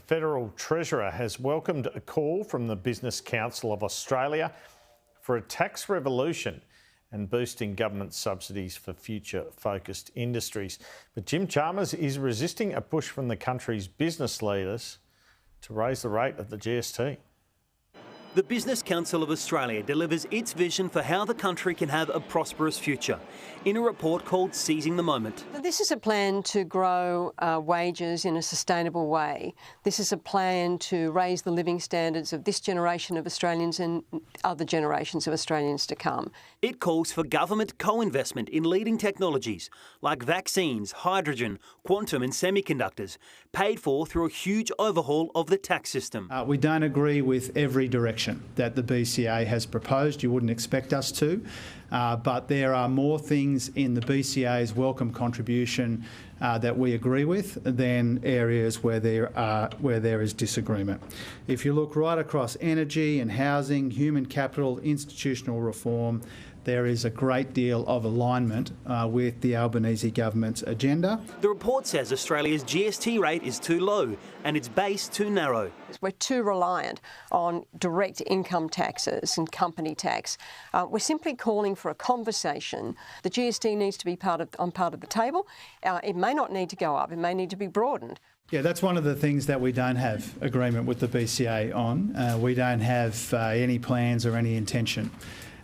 Federal Treasurer has welcomed a call from the Business Council of Australia for a tax revolution and boosting government subsidies for future-focused industries. But Jim Chalmers is resisting a push from the country's business leaders to raise the rate of the GST. The Business Council of Australia delivers its vision for how the country can have a prosperous future in a report called Seizing the Moment. This is a plan to grow wages in a sustainable way. This is a plan to raise the living standards of this generation of Australians and other generations of Australians to come. It calls for government co-investment in leading technologies like vaccines, hydrogen, quantum and semiconductors, paid for through a huge overhaul of the tax system. We don't agree with every direction that the BCA has proposed. You wouldn't expect us to, but there are more things in the BCA's welcome contribution that we agree with than areas where there is disagreement. If you look right across energy and housing, human capital, institutional reform, there is a great deal of alignment with the Albanese government's agenda. The report says Australia's GST rate is too low and its base too narrow. We're too reliant on direct income taxes and company tax. We're simply calling for a conversation. The GST needs to be part of the table. It may not need to go up. It may need to be broadened. Yeah, that's one of the things that we don't have agreement with the BCA on. We don't have any plans or any intention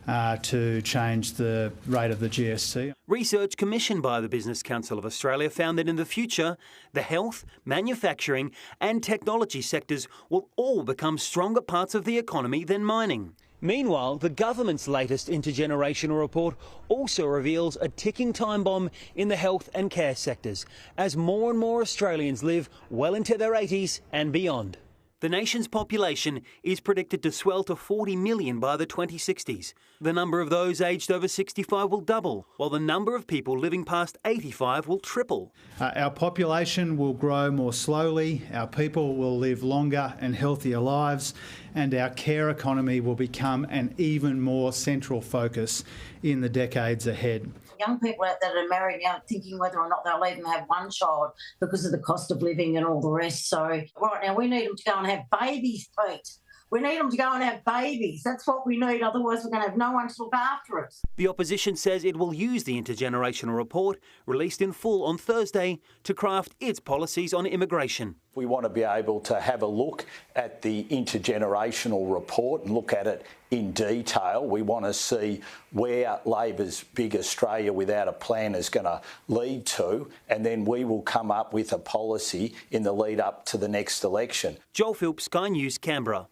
to change the rate of the GST. Research commissioned by the Business Council of Australia found that in the future, the health, manufacturing and technology sectors will all become stronger parts of the economy than mining. Meanwhile, the government's latest intergenerational report also reveals a ticking time bomb in the health and care sectors as more and more Australians live well into their 80s and beyond. The nation's population is predicted to swell to 40 million by the 2060s. The number of those aged over 65 will double, while the number of people living past 85 will triple. Our population will grow more slowly, our people will live longer and healthier lives, and our care economy will become an even more central focus in the decades ahead. Young people out there that are married now thinking whether or not they'll even have one child because of the cost of living and all the rest. So right now we need them to go and have babies, Pete. We need them to go and have babies. That's what we need. Otherwise we're going to have no one to look after us. The opposition says it will use the intergenerational report, released in full on Thursday, to craft its policies on immigration. We want to be able to have a look at the intergenerational report and look at it in detail. We want to see where Labor's Big Australia without a plan is going to lead to, and then we will come up with a policy in the lead up to the next election. Joel Phillips, Sky News, Canberra.